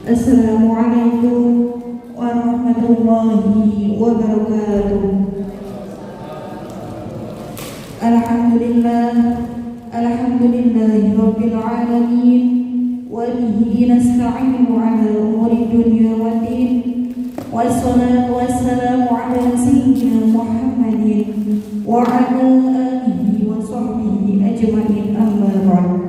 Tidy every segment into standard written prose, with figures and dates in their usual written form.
Assalamualaikum warahmatullahi wabarakatuh. Alhamdulillahi rabbil alamin, wa bihi nasta'inu ala umuri dunya waddin, wassalatu wassalamu ala sayyidina Muhammadin wa ala alihi wa sahbihi ajma'in, amma ba'd.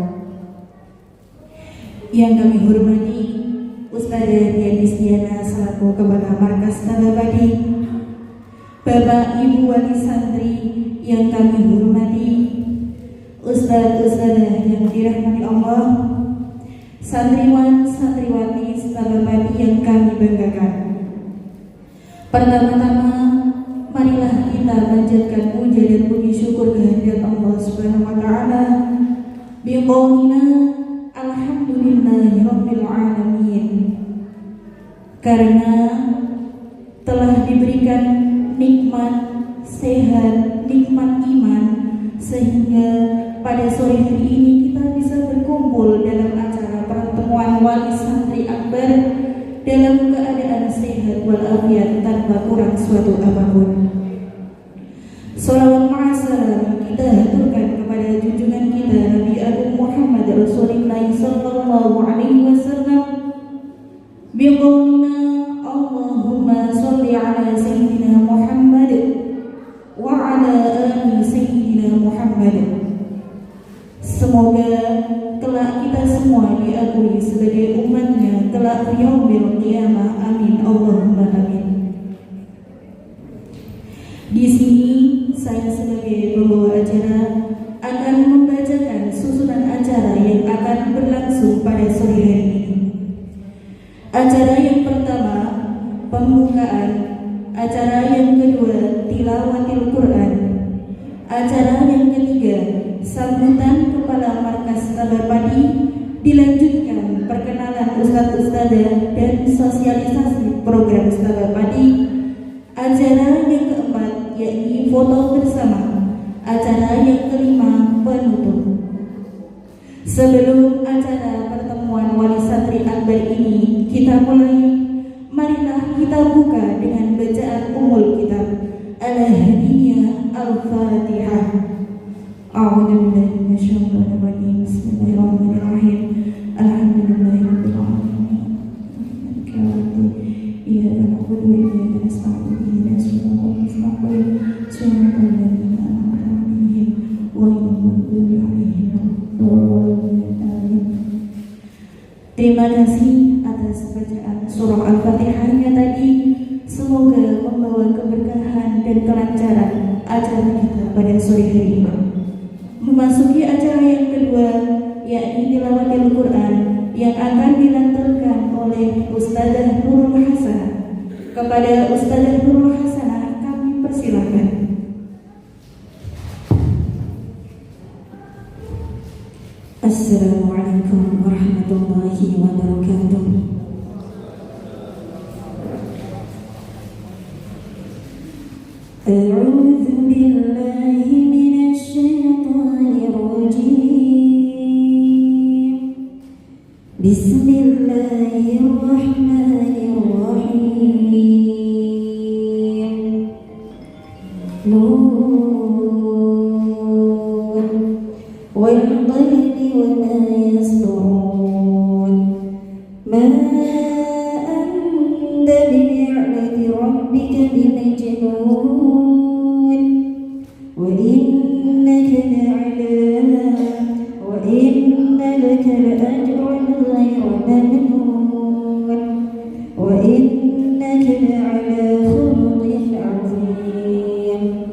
Yang kami hormati Ustadzah Dian Distiana selaku Kepala Markas Tababadi, Bapak Ibu Wali Santri yang kami hormati, Ustadz-ustadzah yang dirahmati Allah, santriwan santriwati Tababadi yang kami banggakan. Pertama-tama, marilah kita panjatkan puja dan puji syukur kehadirat Allah Subhanahu wa taala biqaulina alhamdulillahirabbil alamin, karena telah diberikan nikmat sehat, nikmat iman, sehingga pada sore hari ini kita bisa berkumpul dalam acara pertemuan wali santri akbar dalam keadaan sehat walafiat tanpa kurang suatu apapun. Sholawat ma'asalam kita haturkan kepada junjungan kita Nabi Agung Muhammad Rasulullah sallallahu alaihi wasallam biqaulina Allahumma sholli ala sayyidina Muhammad wa ala ali sayyidina Muhammad. Semoga kelak kita semua diakui sebagai umatnya kelak yaumil qiyamah, amin Allahumma amin. Di sini saya sebagai pembawa acara akan membacakan susunan acara yang akan berlangsung pada sore hari ini. Acara yang pertama pembukaan, acara yang kedua tilawatil Quran, acara yang ketiga sambutan Kepala Markas Tababadi, dilanjutkan perkenalan ustadz-ustadzah dan sosialisasi program Tababadi. Acara yang keempat yakni foto bersama. Acara yang kelima penutup. Sebelum acara pertemuan wali santri akbar ini kita mulai, marilah kita buka dengan bacaan umul kitab Al-Hadiyah Al-Fatihah. A'udzubillahi minasyaitonir rajim. Bismillahirrahmanirrahim. Alhamdulillahirabbil alamin. Iyyaka na'budu wa iyyaka nasta'in. Ihdinas siratal mustaqim. Shiratal ladzina an'amta 'alaihim ghairil maghdubi 'alaihim waladdallin. Terima kasih atas bacaan surah Al-Fatihahnya tadi. Semoga membawa keberkahan dan kelancaran acara kita pada sore hari ini. Memasuki acara yang kedua yakni tilawatil Quran yang akan dilantunkan oleh Ustadzah Nurul Hasanah. Kepada Ustadzah Nurul Hasanah kami persilahkan. Assalamualaikum warahmatullahi wabarakatuh. A'udzu billahi minasy syaithanir rajim. Bismillahirrahmanirrahim. Nun wal qalami wa ma yasturun. Ma anta bi ni'mati rabbika bimajnun. Wa innaka la'ala wa inna laka la'ajran ghayra mamnun. Wa innaka la'ala khuluqin 'azim.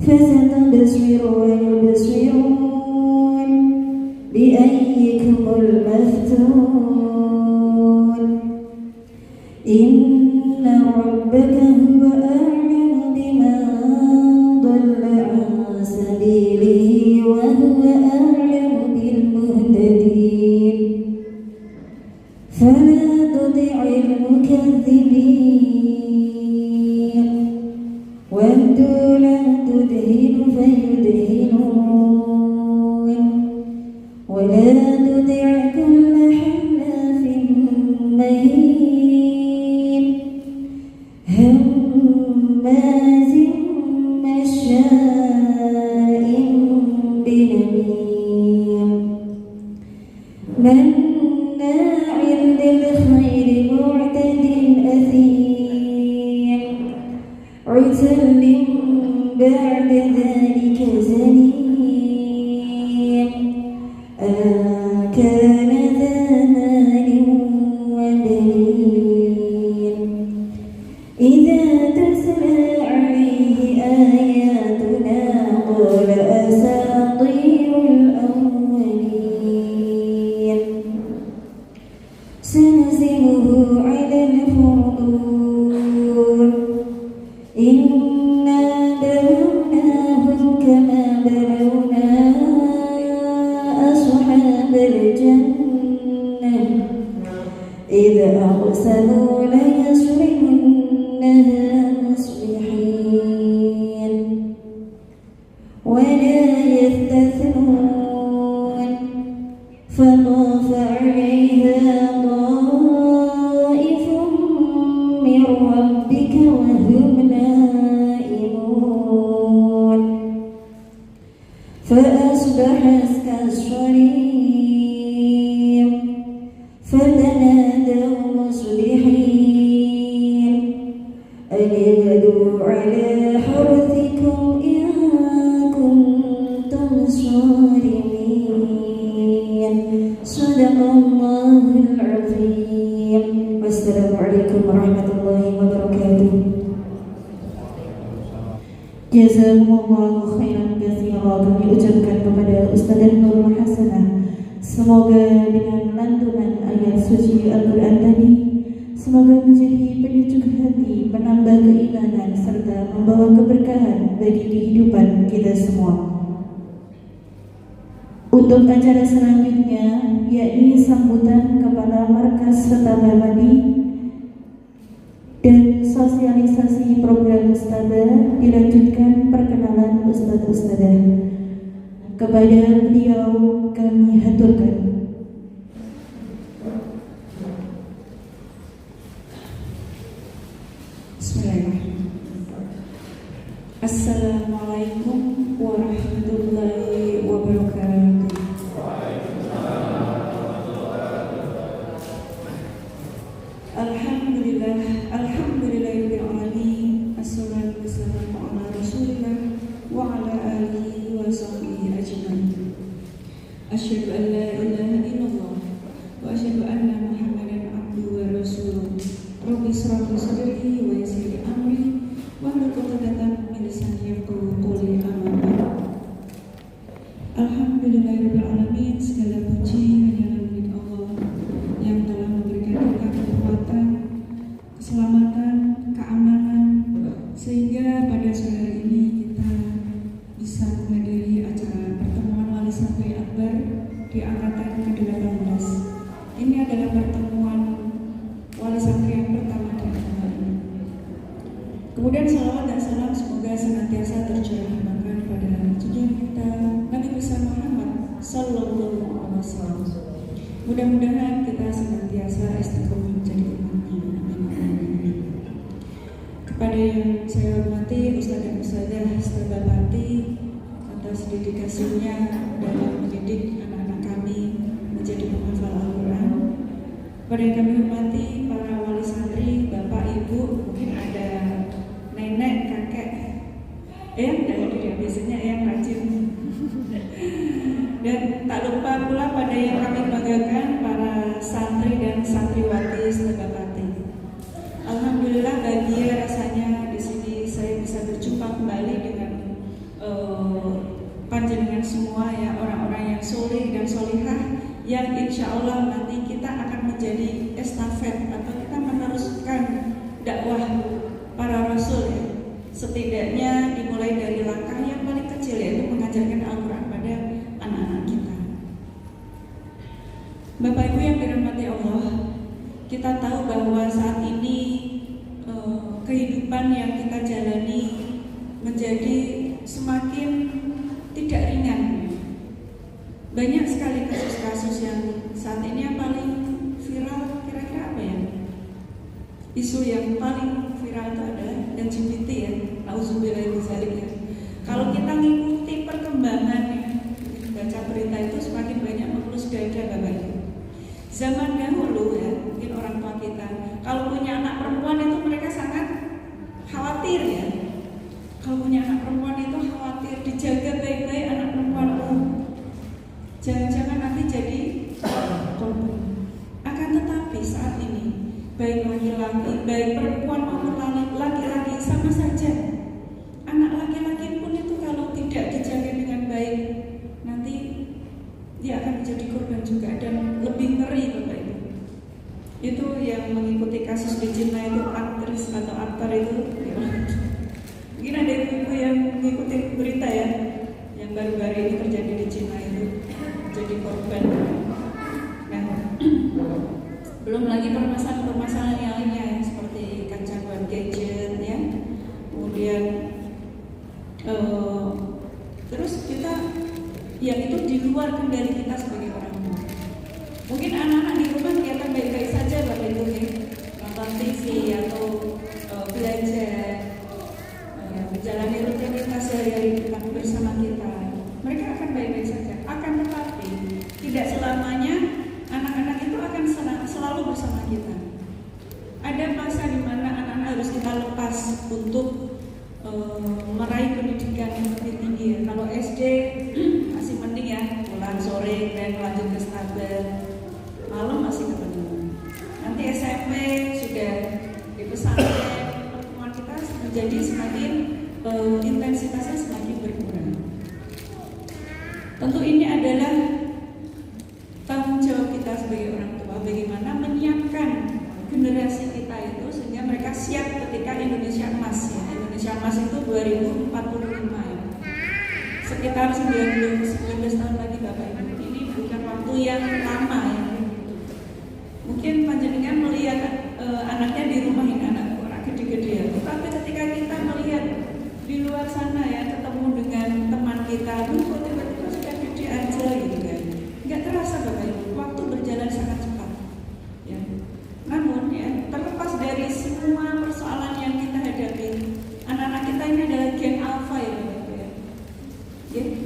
فستبصر ويبصرون بأيكم المفتون. إن ربك هو أعلم بمن ضل عن سبيله وهو أعلم بالمهتدين. فلا تطع المكذبين ودوا لا تدهن فيدهنون ولا تطع كل حلاف مهين مناع للخير معتد أثيم عتل بعد ذلك زنيم كان ذا مال وبنين إذا تتلى عليه آياتنا قال أساطير الأولين سنسمه على الخرطوم إنا بلوناهم كما بلونا أصحاب الجنة إذ أقسموا ليصرمنها مصبحين ولا يستثنون فطاف عليها طائف من ربك وهم نائمون فأصبحت كالصريم فتنادوا مصبحين أن اغدوا على حرثكم إن كنتم صارمين صدق الله العظيم. والسلام عليكم ورحمة الله وبركاته. Jazakumullahu khairan katsira kami ucapkan kepada Ustazah Nurul Hasanah. Semoga dengan lantunan ayat suci Al-Quran tadi, semoga menjadi penyejuk hati, menambah keimanan serta membawa keberkahan bagi kehidupan kita semua. Untuk acara selanjutnya, yakni sambutan Kepala Markas Setabamadi dan sosialisasi program Ustazah, dilanjutkan perkenalan Ustaz-Ustazah. Kepada beliau kami haturkan. Bismillahirrahmanirrahim. Assalamualaikum warahmatullahi wabarakatuh. Alhamdulillah, alhamdulillahirabbil alamin. Assalatu wassalamu ala Rasulillah wa ala alihi wa sahbihi ajmain. Asyhadu an la ilaha illallah wa asyhadu anna Muhammadan abduhu wa rasuluh. Rabbi shrah li sadri wa yassir li amri wahlul 'uqdatam min lisani yafqahu qawli. Amma ba'd. Alhamdulillahirabbil alamin. Segala puji hanya milik Allah yang telah memberikan kita kekuatan, keselamatan, keamanan, sehingga pada sore hari ini kita bisa menghadiri acara pertemuan Wali Santri Akbar di angkatan ke-18. Ini adalah pertemuan Wali Santri yang pertama di angkatan ini. Kemudian salawat dan salam semoga senantiasa tercurahkan kepada junjungan kita Nabi besar Muhammad Sallallahu Alaihi Wasallam. Mudah-mudahan kita senantiasa istiqomah menjadi umatnya. Amin. Kepada yang saya hormati Ustaz dan Ustazah Setabapati atas dedikasinya dalam mendidik anak-anak kami menjadi penghafal Al-Quran. Kepada yang kami hormati para wali santri, bapak, ibu, mungkin ada nenek, kakek, dan biasanya yang rajin. Dan tak lupa pula pada yang kami banggakan para santri dan santriwati Setabapati. Alhamdulillah bahagia rasanya di sini saya bisa berjumpa kembali dengan panjenengan semua ya, orang-orang yang soleh dan solihah yang insya Allah nanti kita akan menjadi estafet atau kita meneruskan dakwah para rasul ya. Setidaknya dimulai dari langkah yang paling kecil, yaitu mengajarkan Al-Quran pada anak-anak kita. Bapak Ibu yang dirahmati Allah, kita tahu bahwa saat ini kehidupan yang kita jalani menjadi semakin tidak ringan. Banyak sekali kasus-kasus yang saat ini yang paling viral, kira-kira apa ya? Isu yang paling viral itu adalah LGBT ya, auzubillahi min dzalik ya. Kalau kita mengikuti perkembangannya, baca berita itu semakin banyak mengelus dada Bapak Ibu. Zaman dahulu ya, mungkin orang tua kita kalau punya anak perempuan itu mereka sangat khawatir ya. Kalau punya anak perempuan itu khawatir, dijaga baik-baik anak perempuanmu, jangan-jangan nanti jadi korban. Akan tetapi saat ini baik laki-laki, baik perempuan maupun laki-laki sama saja. Anak laki-laki pun itu kalau tidak dijaga dengan baik, nanti dia akan menjadi korban juga dan lebih ngeri Bapak Ibu. Itu yang mengikuti kasus di Cina itu aktris atau aktor itu. Mungkin ada ibu yang mengikuti berita ya, yang baru-baru ini terjadi di Cina itu jadi korban. Nah, belum lagi permasalahan yang lainnya ya, seperti kecanduan gadget ya, kemudian terus kita yang itu di luar kendali kita sebagai orang tua. Mungkin anak-anak di rumah kelihatan baik-baik saja Bapak Ibu ya, nonton TV atau belajar, menjalani rutinitas sehari-hari bersama kita. Mereka akan baik-baik saja. Akan tetapi tidak selamanya anak-anak itu akan selalu bersama kita. Ada masa di mana anak-anak harus kita lepas untuk meraih pendidikan yang lebih tinggi ya. Kalau SD masih mending ya, pulang sore dan lanjut ke Stabat, malam masih ketemu. Nanti SMP sudah di pesantren, pertemuan kita menjadi semakin intensitasnya semakin berkurang. Tentu ini adalah tanggung jawab kita sebagai orang tua, bagaimana menyiapkan generasi kita itu sehingga mereka siap ketika Indonesia Emas ya. Indonesia Emas itu 2045 ya. Sekitar 19 tahun lagi Bapak Ibu. Ini bukan waktu yang lama ya. Mungkin panjenengan melihat anaknya di rumah ini anak gede-gede ya. Tapi ketika kita melihat di luar sana ya, ketemu dengan teman kita, kok tiba-tiba sudah gede aja gitu kan. Nggak terasa Bapak Ibu, waktu berjalan sangat cepat ya. Namun ya, terlepas dari semua persoalan yang kita hadapi, anak-anak kita ini adalah gen alpha ya Bapak Ibu ya.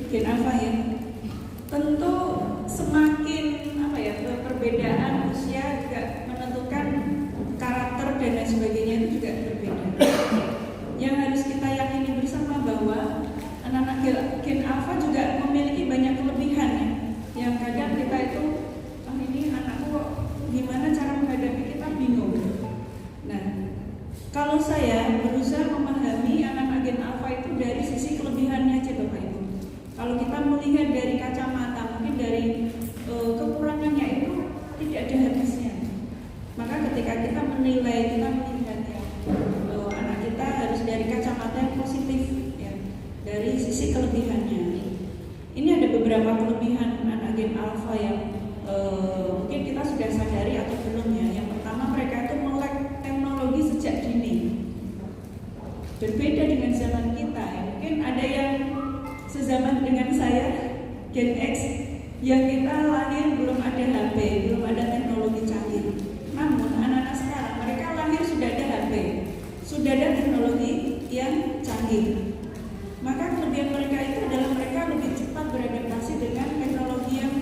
Gen alpha ya. Tentu semakin perbedaan usia juga menentukan karakter dan lain sebagainya itu juga berbeda. Yang harus kita yakini bersama bahwa anak-anak gen alpha juga memiliki banyak kelebihan ya. Yang kadang kita itu, ini anakku kok gimana cara menghadapi, kita bingung. Nah, kalau saya berusaha memahami anak-anak gen alpha itu dari sisi kelebihannya aja Bapak Ibu. Kalau kita melihat dari kacamata, mungkin dari kekurangannya itu tidak ada habisnya. Maka ketika kita menilai, kita melihat ya, anak kita harus dari kacamata yang positif ya, dari sisi kelebihannya. Ini ada beberapa kelebihan anak gen alpha yang mungkin kita sudah sadari atau belum ya. Yang pertama, mereka itu melek teknologi sejak dini. Berbeda dengan zaman kita ya. Mungkin ada yang sezaman dengan saya, Gen X, yang kita lahir belum ada HP, belum ada teknologi canggih. Namun anak-anak sekarang, mereka lahir sudah ada HP, sudah ada teknologi yang canggih. Maka kelebihan mereka itu adalah mereka lebih cepat beradaptasi dengan teknologi yang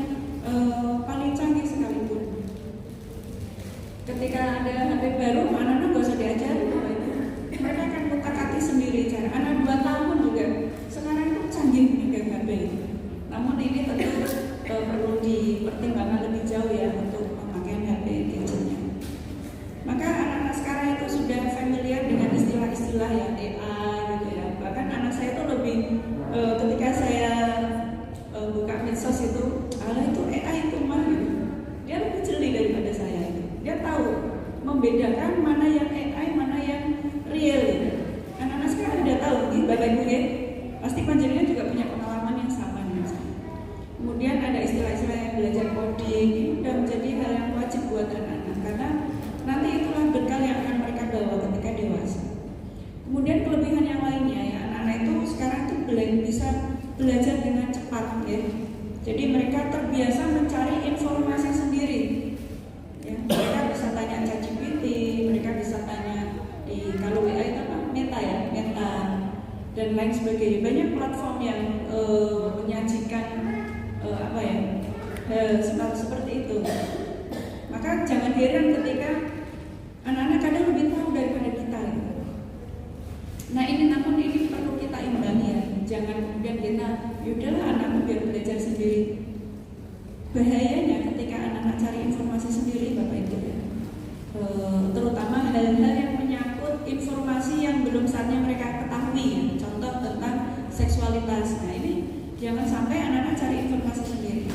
paling canggih sekalipun. Ketika ada HP baru, anak-anak nggak usah diajarin, mereka akan utak-atik sendiri cara. Anak 2 tahun juga sekarang itu canggih memegang HP. Namun ini tentu perlu dipertimbangkan lebih jauh ya untuk pemakaian HP gadgetnya. Maka anak-anak sekarang itu sudah familiar dengan istilah-istilah ya, AI gitu ya. Bahkan anak saya itu lebih ketika saya buka medsos itu, itu AI itu mah gitu. Dia lebih jeli daripada saya gitu. Dia tahu membedakan mana yang AI, mana yang real gitu. Anak-anak sekarang udah tahu gitu, Bapak Ibu ya. Pasti panjenengan juga punya pengalaman yang sama dengan saya. Kemudian ada istilah-istilah yang belajar coding, ini sudah menjadi hal yang wajib buat anak-anak karena nanti itulah bekal yang akan mereka bawa ketika dewasa. Kemudian kelebihan yang lainnya ya, anak-anak itu sekarang tuh bisa belajar dengan cepat ya. Jadi mereka terbiasa mencari informasi sendiri. Ya, mereka bisa tanya ChatGPT, mereka bisa tanya di kalau WA itu apa? Meta ya, Meta dan lain sebagainya. Banyak platform yang menyajikan seperti itu. Maka jangan heran ketika anak-anak kadang lebih tahu daripada kita. Nah namun ini perlu kita imbangi ya. Jangan kemudian kita, yaudahlah anakku biar belajar sendiri. Bahayanya ketika anak-anak cari informasi sendiri, Bapak Ibu ya. Terutama hal-hal yang menyangkut informasi yang belum saatnya mereka ketahui ya. Contoh tentang seksualitas. Nah ini jangan sampai anak-anak cari informasi sendiri.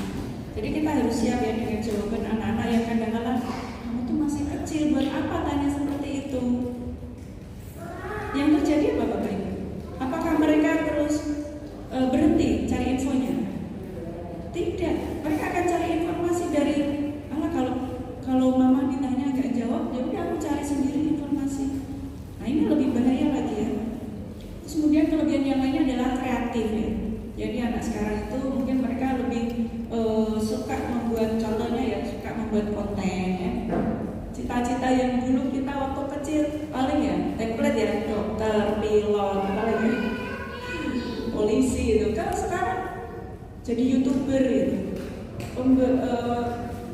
Jadi kita harus siap ya dengan jawaban anak-anak yang kadang-kadang, kamu tuh masih kecil, buat apa tanya seperti itu? Yang terjadi apa Bapak Ibu? Apakah mereka terus berhenti cari infonya? Tidak, mereka akan cari informasi dari kalau mama ditanya nggak jawab, ya udah aku cari sendiri informasi. Nah ini lebih bahaya lagi ya. Terus kemudian kelebihan yang lainnya adalah kreatif ya. Jadi anak sekarang itu mungkin mereka lebih suka membuat, contohnya ya suka membuat konten ya. Cita-cita yang dulu kita waktu kecil paling ya template ya, dokter, pilot, apalagi polisi itu. Kalau sekarang jadi YouTuber itu,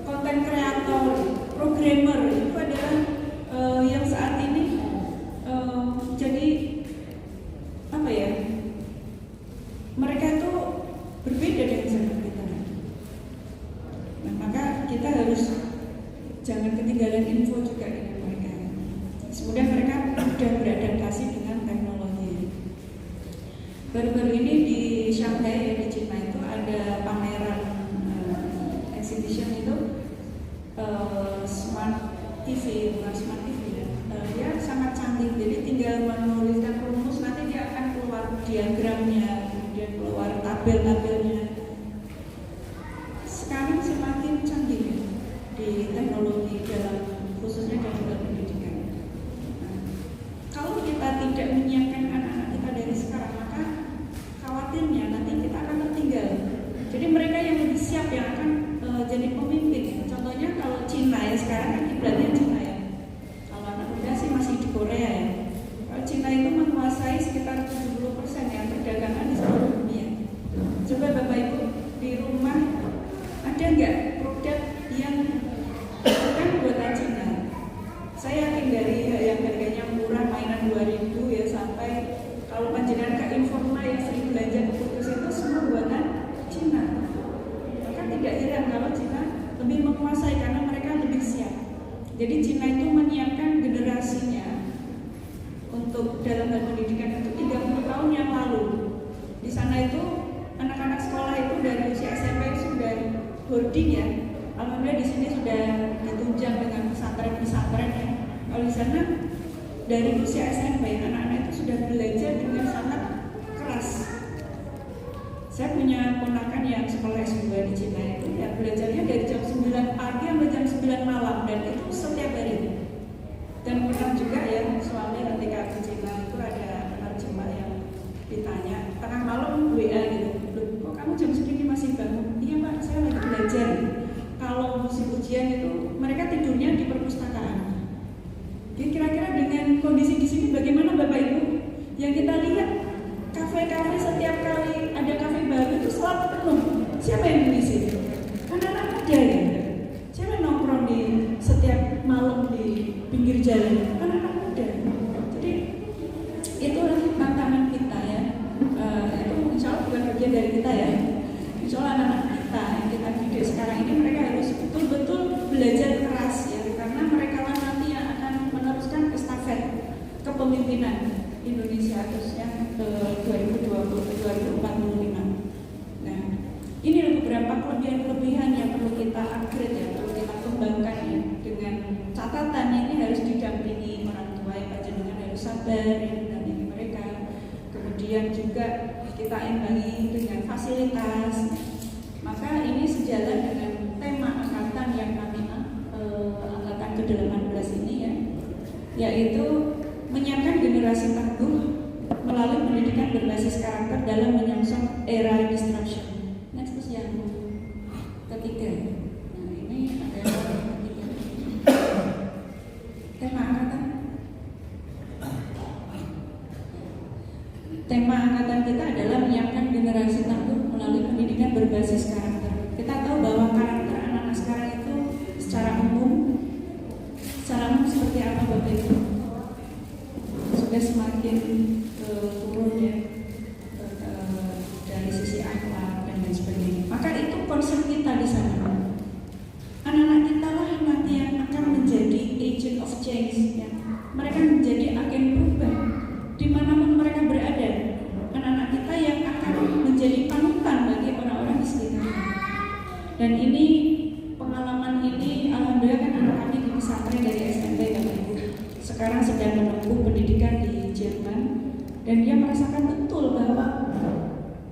konten kreator, programmer itu adalah yang saat ini jadi apa ya? Mereka itu berbeda dengan zaman kita. Nah, maka kita harus jangan ketinggalan info juga dengan mereka. Kemudian mereka sudah beradaptasi dengan teknologi. Baru-baru ini di Shanghai di Cina itu ada pameran exhibition itu smart TV, bukan smart TV ya. Dia sangat canggih. Jadi tinggal menuliskan rumus, nanti dia akan keluar diagramnya, kemudian keluar tabel-tabelnya. Sekarang semakin canggih ya, di teknologi khususnya dalam pendidikan. Nah, kalau kita tidak menyiapkan anak-anak kita dari sekarang, maka khawatirnya nanti kita akan tertinggal. Jadi mereka yang lebih siap yang akan jadi pemimpin. Contohnya kalau Cina ya, sekarang kan kiblatnya Cina ya. Kalau anak muda sih masih di Korea ya. Kalau Cina itu menguasai sekitar 70% ya perdagangan di seluruh dunia. Coba Bapak Ibu di rumah ada nggak produk yang bukan buatan Cina? Saya yakin dari yang harganya murah, mainan 2.000 ya, sampai kalau panjenengan ke informal yang sering belanja ke Kudus itu semua buatan Cina. Maka tidak heran kalau Cina lebih menguasai karena mereka lebih siap. Jadi Cina itu menyiapkan generasinya untuk dalam hal pendidikan itu 30 tahun yang lalu. Di sana itu anak-anak sekolah itu dari usia SMP sudah boarding ya. Alhamdulillah di sini sudah ditunjang dengan pesantren-pesantren ya. Kalau di sana dari usia SMP anak-anak itu sudah belajar dengan sangat keras. Saya punya ponakan yang sekolah S2 di Cina itu ya belajarnya dari jam 9 pagi sampai jam 9 malam dan itu setiap hari. Dan pernah juga ya suami ketika ke Cina itu ada penerjemah yang ditanya tengah malam WA gitu, kok kamu jam segini masih bangun? Iya Pak, saya lagi belajar. Kalau musim ujian itu mereka tidurnya di perpustakaan. Jadi kira-kira dengan kondisi di sini bagaimana Bapak Ibu? Yang kita lihat kafe-kafe setiap kali ada kafe baru itu selalu penuh. Siapa yang mengisi? Anak-anak muda ya. Siapa yang nongkrong di setiap malam di pinggir jalan? Anak-anak muda. Jadi itulah tantangan kita ya. Itu insya Allah bukan bagian dari kita ya. Insya Allah anak-anak kita yang kita didik sekarang ini mereka harus betul-betul belajar keras ya, karena mereka lah nanti yang akan meneruskan estafet kepemimpinan Indonesia khususnya ke 2020 ke 2045. Nah, ini beberapa kelebihan-kelebihan yang perlu kita upgrade ya, perlu kita kembangkan ya, dengan catatan ini harus didampingi orang tua yang panjenengan harus sabar ya, mendampingi mereka. Kemudian juga kita imbangi dengan fasilitas. Maka ini sejalan dengan tema angkatan yang kami angkatan ke-18 ini ya, yaitu menyiapkan generasi tangguh melalui pendidikan berbasis karakter dalam menyongsong era disruption. Next yang ketiga. Nah ini adalah yang ketiga. Tema angkatan. Tema angkatan kita adalah menyiapkan generasi tangguh melalui pendidikan berbasis karakter. Kita tahu bahwa karakter anak-anak sekarang itu secara umum change ya. Mereka menjadi agen perubahan dimanapun mereka berada. Anak-anak kita yang akan menjadi panutan bagi orang-orang di sekitarnya. Dan ini pengalaman ini alhamdulillah kan anak kami di pesantren dari SMP Bapak Ibu sekarang sedang menempuh pendidikan di Jerman, dan dia merasakan betul bahwa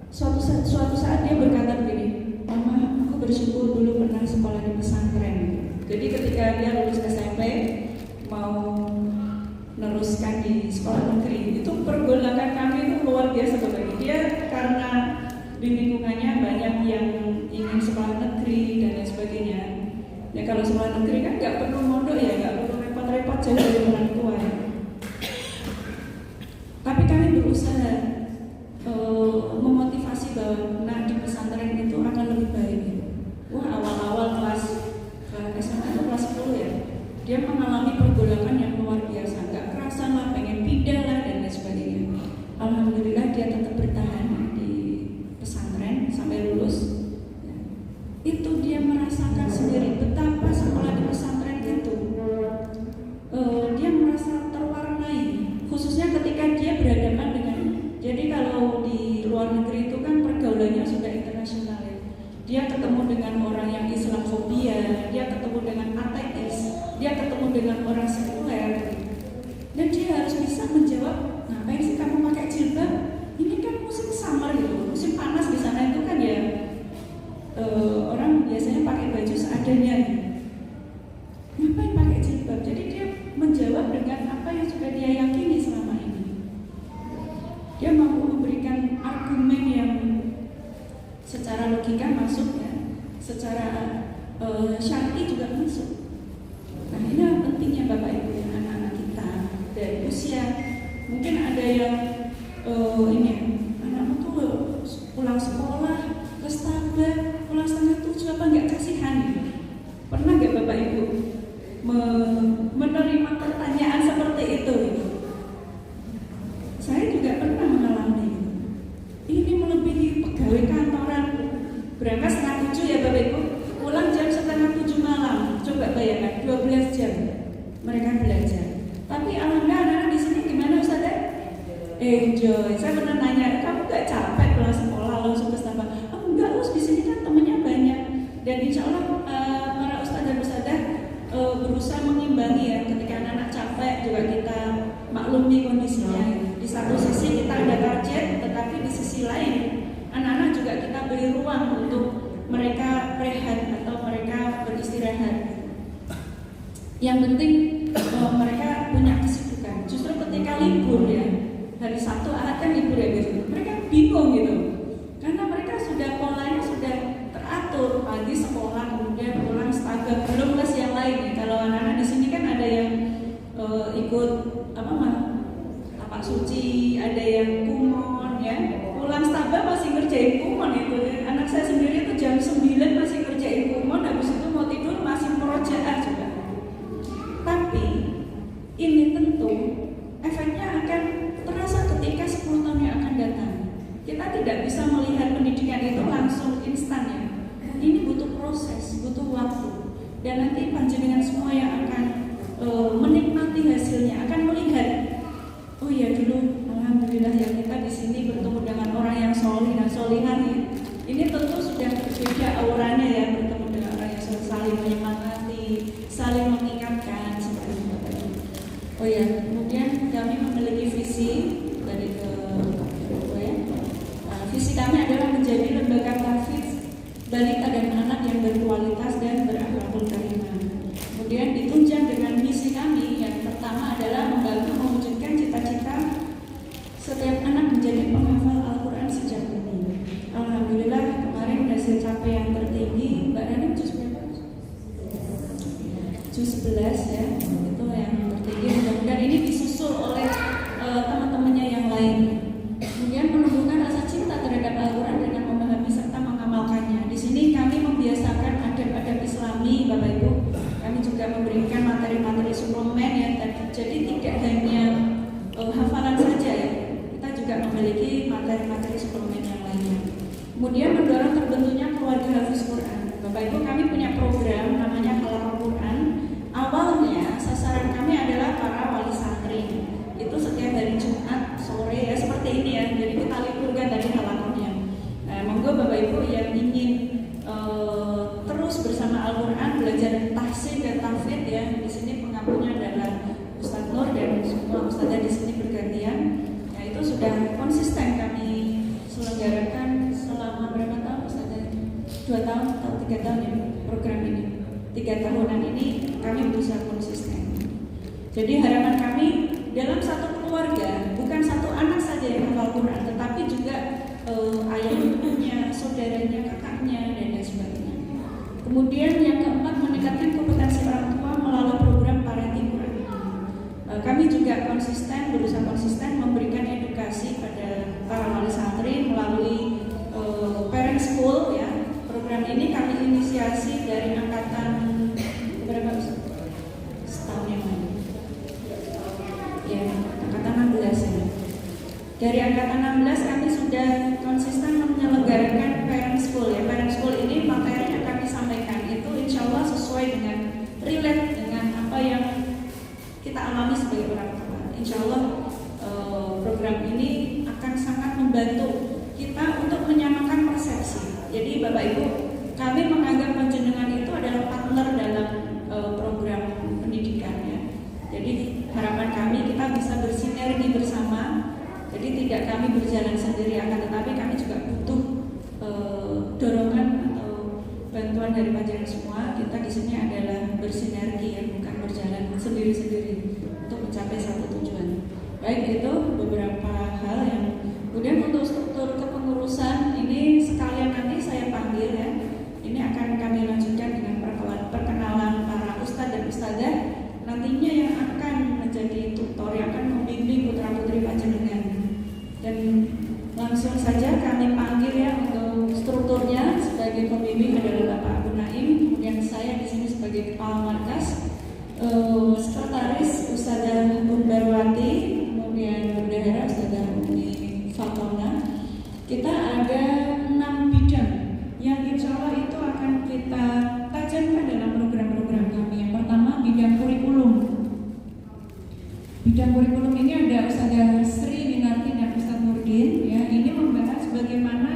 suatu saat dia berkata begini, "Mama, aku bersyukur dulu pernah sekolah di pesantren." Jadi ketika dia lulus SMP mau meneruskan di sekolah negeri, itu pergolakan kami itu luar biasa Bapak. Dia karena di lingkungannya banyak yang ingin sekolah negeri dan lain sebagainya. Ya kalau sekolah negeri kan nggak perlu mondok ya, nggak perlu repot-repot jauh dari orang tua ya. Tapi kami berusaha memotivasi bahwa di pesantren itu akan lebih baik. Wah, awal-awal kelas SMA itu kelas 10 ya, dia mengalami pergolakan yang luar biasa, nggak kerasa lah, pengen pindah lah dan lain sebagainya. Alhamdulillah dia tetap bertahan di pesantren sampai lulus. Itu dia merasakan sendiri betapa sekolah di pesantren itu dia merasa terwarnai, khususnya ketika dia berhadapan dengan, jadi kalau di luar negeri itu kan pergaulannya sudah internasional ya. Dia ketemu dengan orang yang Islamofobia, dia ketemu dengan ateis, dia ketemu dengan orang sekuler, dan dia harus bisa menjawab, ngapain sih kamu pakai jilbab? Ini kan musim summer gitu, musim panas di sana itu kan ya. Orang biasanya pakai baju seadanya. Ngapain pakai jilbab? Jadi dia menjawab dengan apa yang sudah dia yakini selama ini. Dia mampu memberikan argumen yang secara logika masuk ya, secara syar'i juga masuk. Nah ini pentingnya Bapak Ibu yang anak-anak kita dari usia. Mungkin ada yang ini anakmu tuh pulang sekolah kestabah, pulang setengah 7 apa nggak kasihan gitu. Pernah nggak Bapak Ibu menerima pertanyaan seperti itu gitu? Saya juga pernah mengalami gitu. Ini melebihi pegawai kantoran, berangkat setengah 7 ya Bapak Ibu, pulang jam setengah 7 malam. Coba bayangkan 12 jam mereka belajar. Tapi alhamdulillah anak-anak di sini gimana Ustazah? Enjoy. Saya pernah nanya, kamu nggak capek pulang sekolah langsung ke Starbucks? Enggak, Us, di sini kan temennya banyak. Dan insya Allah para ustadz dan ustadzah berusaha mengimbangi ya. Ketika anak-anak capek juga kita maklumi kondisinya. Di satu sisi kita ada target, tetapi di sisi lain anak-anak juga kita beri ruang untuk mereka rehat atau mereka beristirahat. Yang penting mereka punya kesibukan. Justru ketika libur ya, hari Sabtu Ahad kan libur ya biasanya, mereka bingung gitu. Karena mereka sudah polanya sudah teratur, pagi sekolah, kemudian pulang setagak, belum les yang lain ya. Kalau anak-anak di sini kan ada yang ikut tapak suci, ada yang kumon ya. Pulang setagak masih ngerjain kumon itu. Anak saya sendiri itu jam 9 masih ngerjain kumon, habis itu mau tidur masih murojaah juga. Tapi ini tentu efeknya akan terasa ketika 10 tahun yang akan datang. Kita tidak bisa melihat pendidikan itu langsung instan ya. Ini butuh proses, butuh waktu. Dan nanti panjenengan semua yang akan menikmati hasilnya, akan melihat, oh ya dulu alhamdulillah ya kita di sini bertemu dengan orang yang solih dan solihan ya. Ini tentu sudah berbeda auranya ya, bertemu dengan orang yang saling menyemangati, saling mengingatkan seperti itu. Oh ya, kemudian kami memiliki visi dari visi kami adalah menjadi lembaga tahfidz balita dan anak yang berkualitas dan berakhlakul karimah. Kemudian ditunjang dengan misi kami yang pertama adalah membantu mewujudkan cita-cita setiap anak menjadi penghafal Al-Quran sejak dini. Alhamdulillah kemarin hasil capaian tertinggi Mbak Rani juz berapa? Juz 11 ya, itu yang tertinggi. Mudah-mudahan ini disusul oleh teman-temannya yang lain. Kemudian menumbuhkan rasa cinta terhadap Al-Quran dengan memahami serta mengamalkannya. Di sini kami membiasakan adab-adab Islami, Bapak Ibu. Kami juga memberikan materi-materi suplemen ya. Jadi tidak hanya hafalan saja ya. Kita juga memiliki materi-materi suplemen yang lainnya. Kemudian mendorong terbentuknya keluarga hafiz Quran. Bapak Ibu, kami punya program namanya Halaqah Quran. Awalnya sasaran kami adalah terus bersama Al-Quran, belajar tahsin dan tahfidz ya. Di sini pengampunya adalah Ustadz Nur dan semua ustadzah di sini bergantian. Ya, itu sudah konsisten kami selenggarakan selama berapa tahun ustadzah? 2 tahun atau 3 tahun ya program ini. 3 tahunan ini kami berusaha konsisten. Jadi harapan kami dalam satu keluarga bukan satu anak saja yang hafal Quran, tetapi juga ayah ibunya, saudaranya, kakaknya dan lain sebagainya. Kemudian yang keempat, meningkatkan kompetensi orang tua melalui program Parenti Quran. Kami juga berusaha konsisten memberikan edukasi pada para wali santri melalui parent school ya. Program ini kami inisiasi dari angkatan berapa setahun yang lalu. Ya, angkatan 16 ya. Dari angkatan 16 kami sudah konsisten menyelenggarakan parent school ya. Parent school ini materi yang kami sampaikan itu insya Allah sesuai dengan relate dengan apa yang kita alami sebagai orang tua. Insya Allah program ini akan sangat membantu kita untuk menyamakan persepsi. Jadi Bapak Ibu, kami menganggap panjenengan itu adalah partner dalam program pendidikan ya. Jadi harapan kami kita bisa bersinergi bersama. Jadi tidak kami berjalan sendiri, akan tetapi kami juga butuh dorongan atau bantuan dari panjenengan semua. Kita di sini adalah bersinergi ya, bukan berjalan sendiri-sendiri untuk mencapai satu tujuan. Baik, itu beberapa hal yang kemudian untuk struktur kepengurusan ini sekalian nanti saya panggil ya. Ini akan kami lanjutkan dengan perkenalan para ustadz dan ustadzah nantinya yang akan menjadi tutor, yang akan membimbing putra putri panjenengan. Dan langsung saja kami panggil ya untuk strukturnya. Sebagai pembimbing adalah Bapak Abu Naim, kemudian saya di sini sebagai kepala markas, sekretaris Ustadzah Umbarwati, kemudian bendahara Ustadzah Umi Fatona. Kita ada 6 bidang yang insya Allah itu akan kita tajamkan dalam program-program kami. Yang pertama bidang kurikulum. Bidang kurikulum ini ada Ustadzah Sri Winarti dan Ustadz Nurdin ya. Ini membahas bagaimana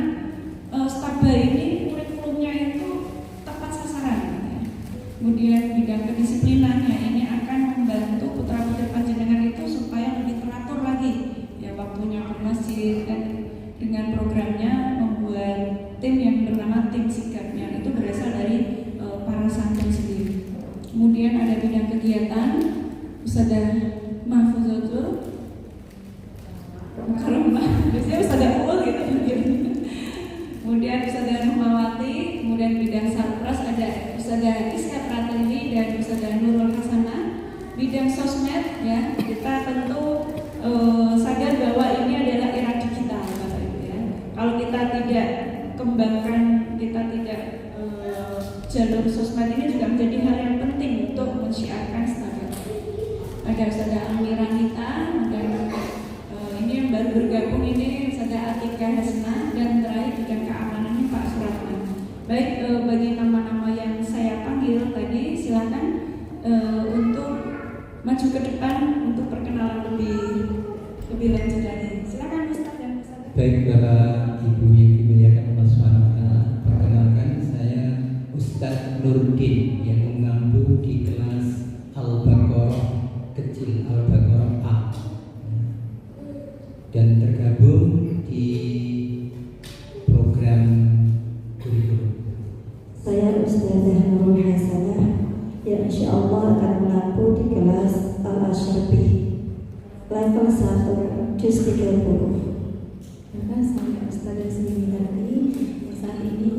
Stabba ini kurikulumnya itu tepat sasaran ya. Kemudian bidang kedisiplinannya ini akan membantu putra putri panjenengan itu supaya lebih teratur lagi ya, waktunya ke masjid, dan dengan programnya membuat tim yang bernama tim sikapnya, itu berasal dari para santri sendiri. Kemudian ada bidang kegiatan Ustadzah Mahfuzatul Mukarramah, biasanya Ustadzah Ul gitu. Kemudian Ustadzah Rahmawati, kemudian bidang sarpras ada Ustadzah Iska Pratili dan Ustadzah Nurul Hasanah. Bidang sosmed ya, kita tentu sadar bahwa ini adalah era digital Bapak Ibu ya. Kalau kita tidak kembangkan, kita tidak jalur sosmed ini juga menjadi hal yang penting untuk mensyiarkan Stabba. Ada Ustadzah Amiranita dan ini yang baru bergabung ini Ustadzah Atika Hasna, dan terakhir bidang keamanannya Pak Suratman. Baik, bagi nama-nama yang saya panggil tadi silakan untuk maju ke depan untuk perkenalan lebih lanjut lagi. Silakan Ustaz dan Ustazah. Baik Bapak Ibu yang dimuliakan Allah SWT, perkenalkan saya Ustadz Nurdin yang mengampu di kelas Al-Baqarah kecil, Al-Baqarah A, dan tergabung di program kurikulum. Saya Ustadzah Nurul Hasanah yang insya Allah akan mengampu di kelas Al-Asyrafi level 1 juz 30. Maka saya Ustadzah Sri Winarti yang saat ini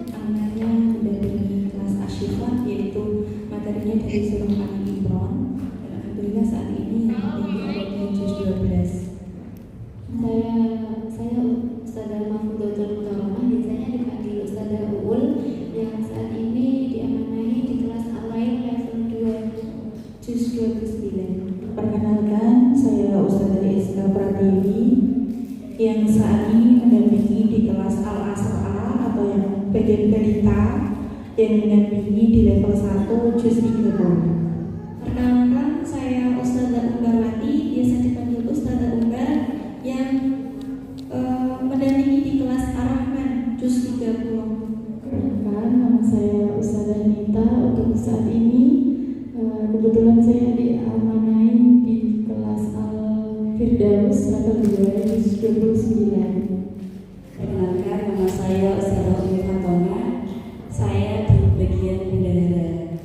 amanahnya dari kelas Asyifah, yaitu materinya dari surah Ali Imran, dan alhamdulillah saat ini di juz 12. Saya Ustadzah Mahfuzatul Mukarramah, biasanya dipanggil Ustadzah Uul, yang saat ini diamanahi di kelas Al-Lail level 2 juz 29. Perkenalkan, saya Ustadzah Iska Pratiwi yang saat ini mendampingi di kelas Al-Asra atau yang bagian berita, yang mendampingi di level 1 juz 30. Perkenalkan, saya Ustadzah Umbarwati, biasa dipanggil Ustadzah Umbar, yang mendampingi di kelas Ar-Rahman juz 30. Perkenalkan, nama saya Ustadzah saat ini kebetulan saya diamanai di kelas Al-Firdaus level 2 29. Perkenalkan, nama saya Ustazah Umi Fatona. Saya di bagian bendahara.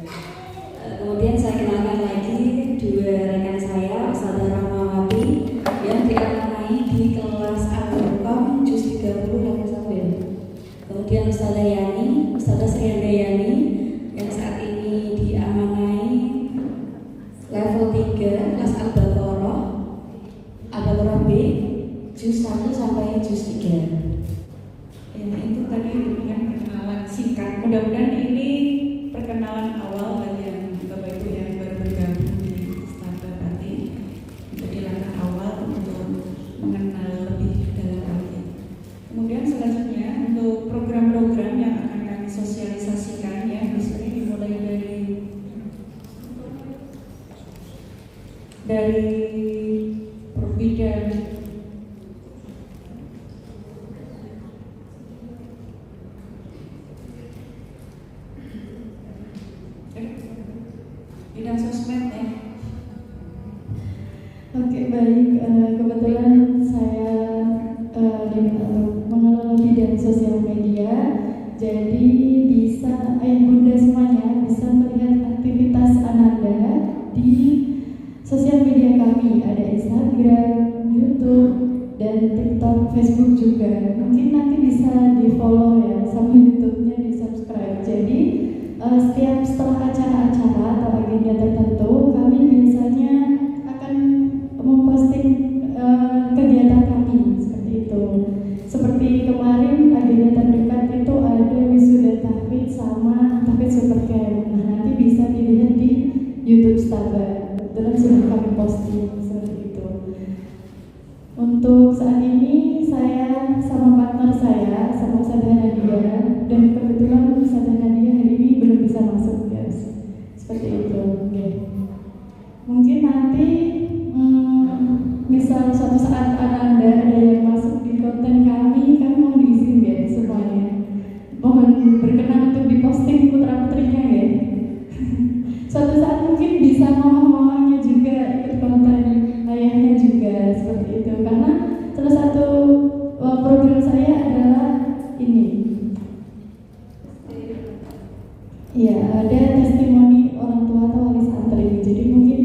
Kemudian saya kenalkan lagi dua rekan saya, Ustazah Rahmawati yang diamanai di kelas Al-Qur'an juz 30 level 1. Kemudian Ustazah Yani, Ustazah Srianda Yani yang saat ini diamanai level 3 kelas Al-Baqarah B juz 1 sampai juz 3. Ya, itu tadi dengan perkenalan singkat. Mudah-mudahan ini perkenalan awal bagi yang Bapak Ibu yang baru bergabung di Startup nanti menjadi langkah awal untuk mengenal lebih dalam lagi. Kemudian selanjutnya untuk program-program yang akan kami sosialisasikan ya, di sini dimulai dari bidang bidang sosmed ya. Oke, baik. Kebetulan saya mengelola bidang sosial media, jadi bisa bunda semuanya bisa melihat aktivitas Ananda di sosial media kami. Ada Instagram, YouTube, dan TikTok, Facebook juga. Mungkin nanti bisa di follow ya, sama YouTube-nya di subscribe. Jadi setiap setelah acara-acara atau agenda tertentu, kami biasanya akan memposting kegiatan kami seperti itu. Seperti kemarin agenda terdekat itu ada wisuda tahfidz sama tahfidz supercamp. Nah, nanti bisa dilihat di YouTube Startup. Kebetulan sudah kami posting seperti itu. Untuk saat ini saya sama partner saya, sama Ustazah Nadia, dan kebetulan Ustazah Nadia hari ini belum bisa masuk, guys. Seperti itu. Okay. Mungkin nanti misal suatu saat Ananda ada yang masuk di konten kami mohon diizin ya semuanya. Mohon berkenan untuk diposting putra-putrinya ya. Suatu saat mungkin bisa mama-mamanya juga ikut konten, ayahnya juga seperti itu. Karena salah satu program saya adalah ini. Ya, ada testimoni orang tua atau wali santri. Jadi mungkin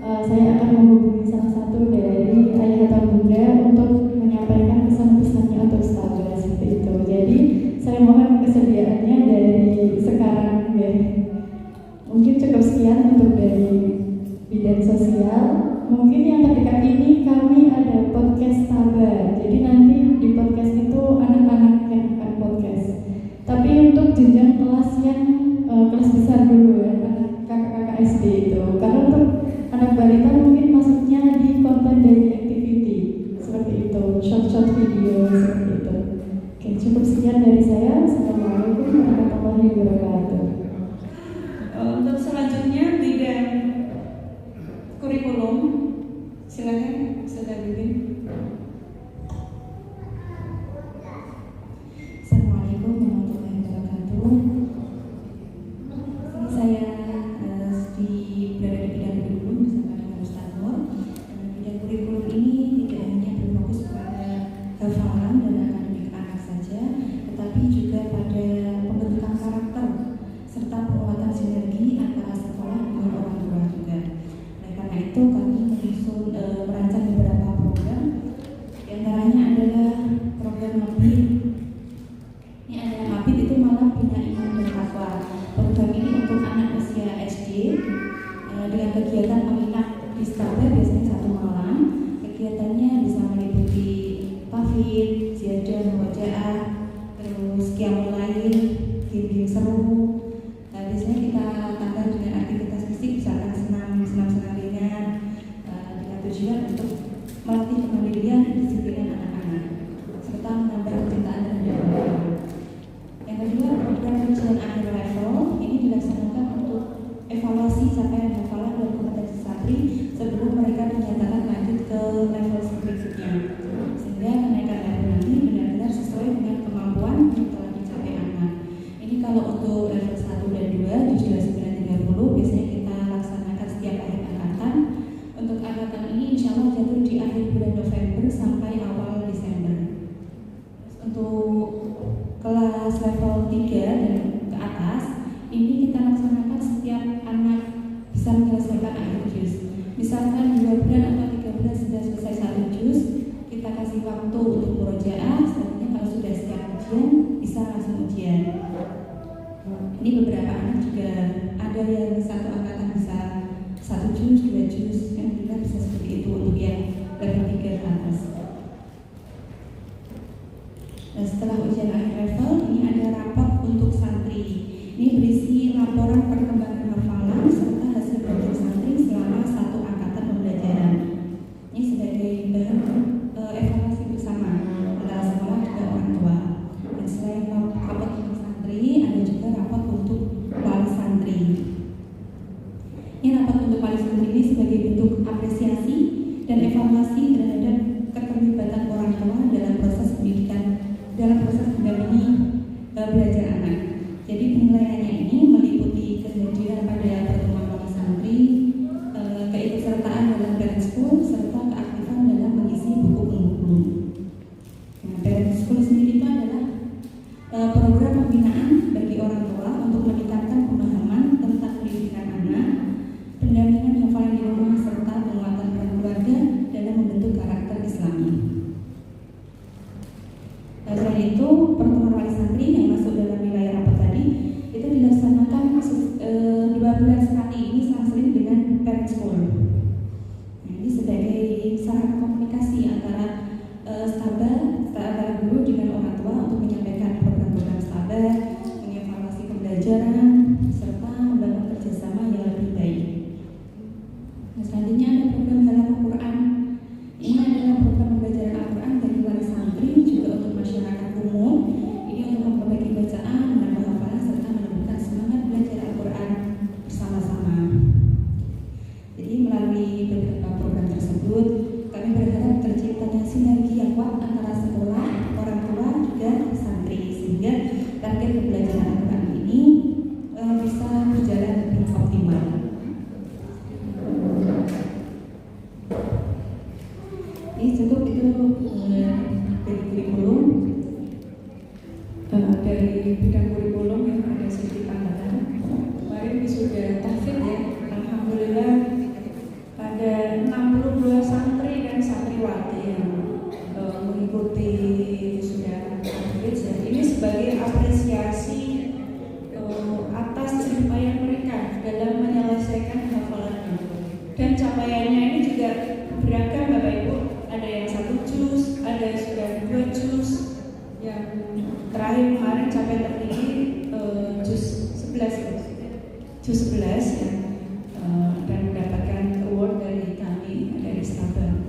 saya akan menghubungi salah satu dari ayah atau bunda untuk menyampaikan pesan-pesannya untuk Ustazah seperti itu. Jadi saya mohon kesediaannya dari sekarang ya. Mungkin cukup sekian untuk dari bidang sosial. Mungkin yang terdekat ini kami ada podcast sahabat. Jadi nanti di podcast itu anak-anak yang akan podcast. Tapi untuk jenjang kelas yang kelas besar dulu ya, anak kakak-kakak SD itu. Karena untuk anak balita mungkin masuknya di konten dari activity seperti itu, short video seperti itu. Oke, cukup sekian dari saya. Assalamualaikum warahmatullahi wabarakatuh. Untuk selanjutnya bidang kurikulum, silakan Ustazah Bibin. Assalamualaikum warahmatullahi wabarakatuh. Ini saya berada di bidang kurikulum bersama dengan Ustazah setiap anak bisa menyelesaikan akhir juz. Misalkan 2 bulan atau 3 bulan sudah selesai 1 juz, kita kasih waktu untuk murojaah. Selanjutnya kalau sudah siap ujian, bisa langsung ujian. Ini beberapa anak juga ada yang satu angkatan bisa 1 juz, 2 juz, kan kita bisa seperti itu untuk yang level 3 ke atas. Dan setelah ujian akhir level, ini ada raport untuk santri. Ini berisi laporan perkembangan hafalan serta hasil belajar santri selama 1 angkatan pembelajaran. Ini sebagai bahan evaluasi bersama antara sekolah dan orang tua. Dan selain raport untuk santri, ada juga raport untuk wali santri. Ini raport untuk wali santri ini sebagai bentuk apresiasi dan evaluasi terhadap keterlibatan orang tua dalam proses pendidikan, dalam proses mendampingi belajar anak. Jadi penilaiannya ini meliputi kehadiran pada pertemuan wali santri, keikutsertaan dalam parent school, serta keaktifan dalam mengisi buku-buku. Nah, parent school sendiri itu adalah program pembinaan bagi orang tua untuk meningkatkan pemahaman tentang pendidikan anak, pendampingan hafalan di rumah, serta penguatan peran keluarga dalam membentuk karakter Islami. Selain itu, pertemuan wali santri yang masuk dalam wilayah rapor tadi itu dilaksanakan 2 bulan sekali. Ini selang-seling dengan parent school. Nah, ini sebagai sarana komunikasi antara antara guru dengan orang tua untuk menyampaikan program-program stabar, mengevaluasi pembelajaran, serta membangun kerjasama yang lebih baik. Nah, selanjutnya ada program Halaman Quran. Ini adalah program pembelajaran Al-Quran bagi wali santri, juga untuk masyarakat umum. Ini untuk memperbaiki bacaan, menambah hafalan, serta menumbuhkan semangat belajar Al-Quran bersama-sama. Jadi melalui beberapa program tersebut, kami berharap terciptanya sinergi yang kuat antara sekolah, orang tua, juga santri, sehingga target pembelajaran Al-Quran ini bisa berjalan lebih optimal. Ini cukup itu dari kurikulum. Dari bidang kurikulum yang ada sedikit tambahan. Kemarin wisuda tahfidz ya, alhamdulillah ada 62 santri dan santriwati yang mengikuti wisuda tahfidz ya. Ini sebagai apresiasi atas jerih payah mereka dalam menyelesaikan hafalannya. Dan capaiannya ini juga beragam Bapak Ibu. Ada yang 1 juz, ada yang sudah 2 juz, yang terakhir kemarin capai tertinggi juz 11 ya, dan mendapatkan award dari kami dari Stabar.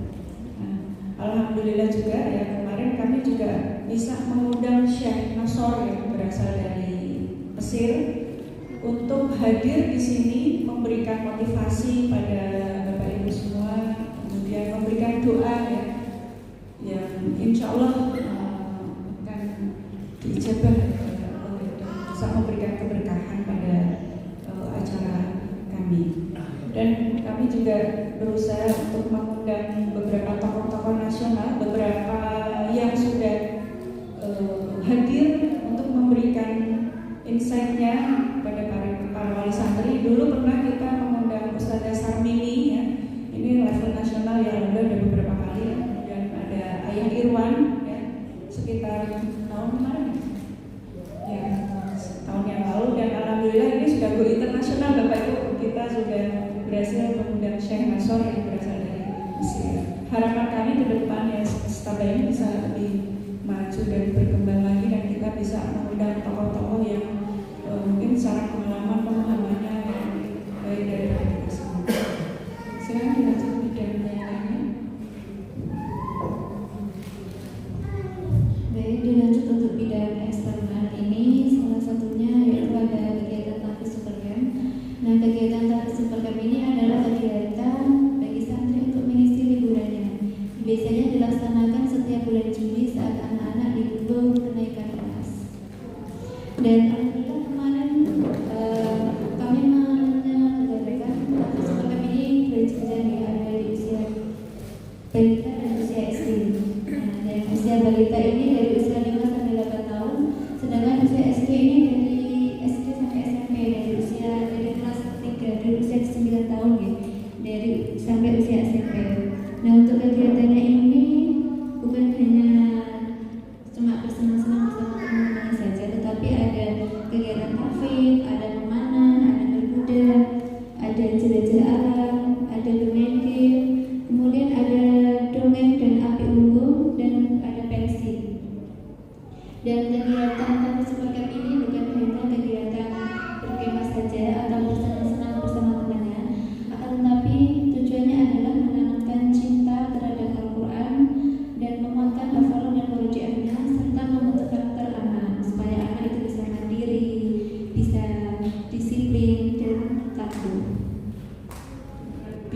Nah, alhamdulillah juga ya, kemarin kami juga bisa mengundang Syekh Nasor yang berasal dari Mesir untuk hadir di sini memberikan motivasi pada Bapak Ibu semua, kemudian memberikan doa ya, yang insya Allah akan diijabah oleh Allah dan bisa memberikan keberkahan pada acara kami. Dan kami juga berusaha untuk mengundang beberapa tokoh-tokoh nasional, beberapa yang sudah hadir untuk memberikan insight-nya pada para wali santri. Dulu pernah kita mengundang Ustazah Sarmini ya. Ini level nasional ya, ada beberapa kali ya. Dan ada Ayah Irwan ya, sekitar tahun kemarin ya, tahun yang lalu. Dan alhamdulillah ini sudah go internasional Bapak Ibu. Kita sudah berhasil mengundang Syekh Nasor yang berasal dari Mesir. Harapan kami ke depan ya, Stabar ini bisa lebih maju dan berkembang lagi, dan kita bisa mengundang tokoh-tokoh yang mungkin secara pengalaman pemahamannya yang baik dari kita semua. Silakan dilanjut bidang yang lainnya. Baik, dilanjut untuk bidang eksternal ini, salah satunya yaitu ada kegiatan tahfidz supercamp. Nah, kegiatan tahfidz supercamp ini adalah kegiatan bagi santri untuk mengisi liburannya. Biasanya dilaksanakan setiap bulan Juni saat anak-anak libur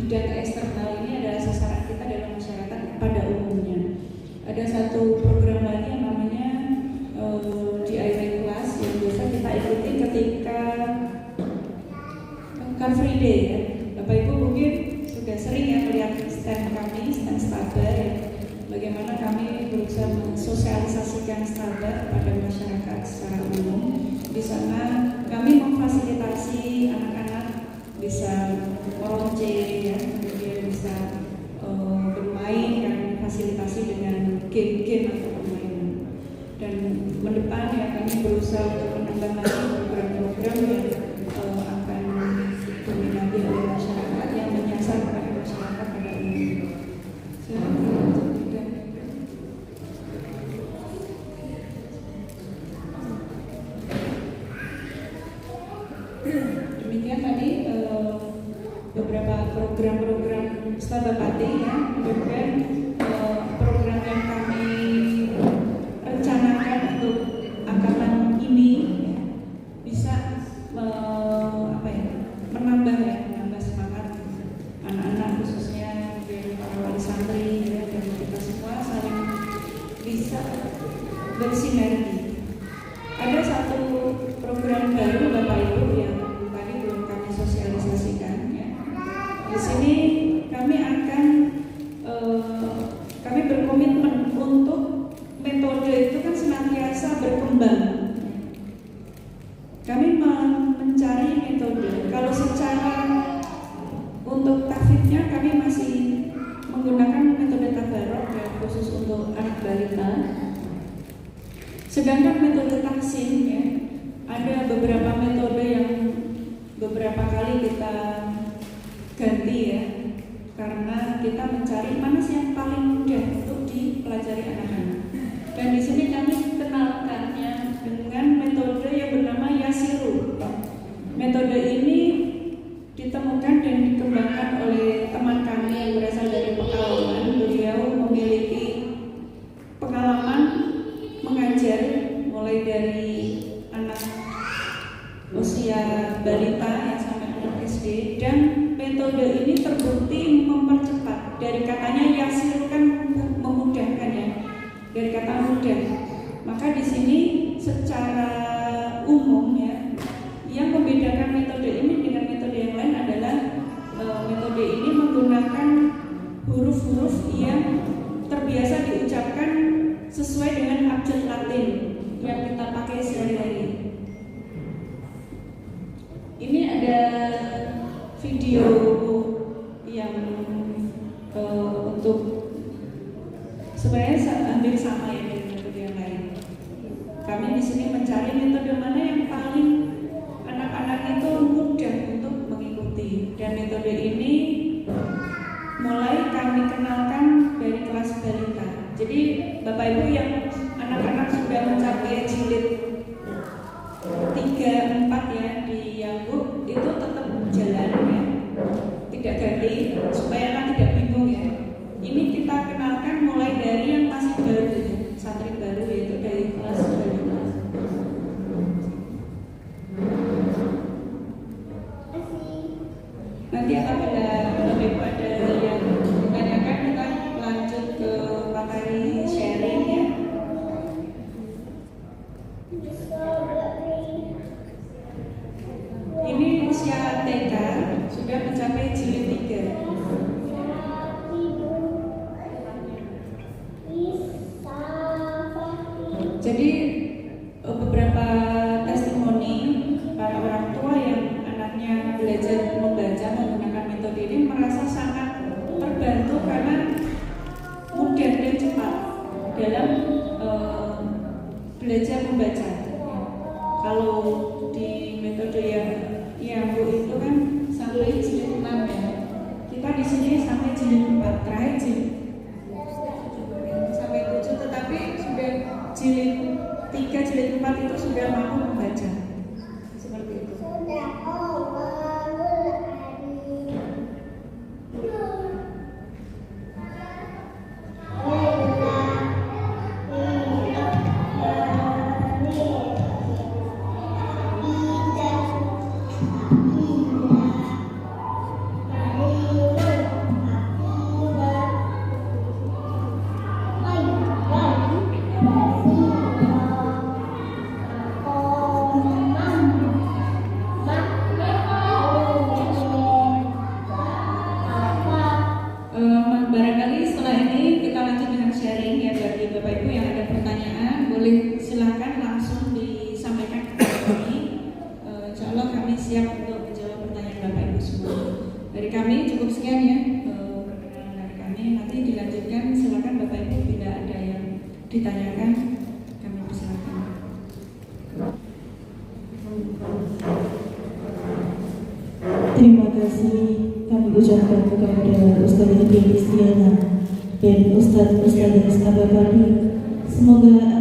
bidang eksternal ini adalah sasaran kita dalam masyarakat pada umumnya. Ada satu program lagi yang namanya DIY Class yang biasa kita ikuti ketika Car Free Day ya. Bapak Ibu mungkin sudah sering ya melihat stand kami, stand Starbar ya. Bagaimana kami berusaha mensosialisasikan Starbar kepada masyarakat secara umum. Di sana kami memfasilitasi anak-anak bisa meronce ya, kemudian bisa bermain, kami fasilitasi dengan game-game atau permainan. Dan mendepan ya kami berusaha untuk menambah lagi program-program yang akan diminati oleh masyarakat yang menyasar kepada masyarakat pada umumnya. Demikian tadi beberapa program-program Stabapati ya, kemudian program yang kami rencanakan untuk angkatan ini ya, bisa menambah semangat anak-anak khususnya para wali santri ya, dan kita semua saling bisa bersinergi. Ada satu program baru Bapak Ibu yang tadi belum kami sosialisasikan ya. Di sini kami berkomitmen untuk metode itu kan senantiasa berkembang. Kami mencari metode. Kalau secara untuk tahfidznya kami masih menggunakan metode tabarok ya, khusus untuk anak balita. Sedangkan metode tahsin ya, ada beberapa metode yang beberapa kali kita ganti ya, karena kita mencari mana sih yang paling mudah untuk dipelajari anak-anak. Dan di sini kami kenalkannya dengan metode yang bernama Yasiru. Metode ini ditemukan dan dikembangkan oleh teman kami yang berasal dari Pekalongan. Beliau memiliki pengalaman mengajar mulai dari anak usia balita yang sampai anak SD, dan metode ini terbukti mempercepat. Dari katanya Yasir kan memudahkan ya, dari kata mudah. Maka di sini secara umum ya, yang membedakan metode ini dengan metode yang lain adalah metode ini menggunakan huruf-huruf yang terbiasa diucapkan sesuai dengan abjad Latin yang kita pakai sehari-hari. Ini ada video yang untuk sebenarnya hampir sama ya dengan metode yang lain. Kami di sini mencari metode mana yang paling anak-anak itu mudah untuk mengikuti, dan metode ini mulai kami kenalkan dari kelas balita. Jadi Bapak Ibu yang anak-anak sudah mencapai jilid 3-4 ya di Yanggu itu tetap jalan ya, tidak ganti supaya anak tidak bingung ya. Ini kita kenalkan mulai dari yang masih baru ya, santri baru, yaitu dari kelas balita. Nanti apabila Bapak Ibu ada yang ditanyakan, kita lanjut ke materi sharing ya. Ini usia TK sudah mencapai jilid 3. Jadi beberapa testimoni para orang tua yang anaknya belajar membaca menggunakan metode ini merasa sangat terbantu karena mudah dan cepat dalam belajar membaca. Kalau di metode yang itu kan sampai jilid 6 ya. Kita di sini sampai jilid 4, terakhir jilid sampai 7, tetapi sudah jilid 3, jilid 4 itu sudah mampu membaca. Seperti itu. dari kami cukup sekian ya perkenalan dari kami. Nanti dilanjutkan, silakan Bapak Ibu bila ada yang ditanyakan kami persilakan. Terima kasih kami ucapkan kepada Ustaz Edi Kristiana dan Ustaz Rizka Bakari. Semoga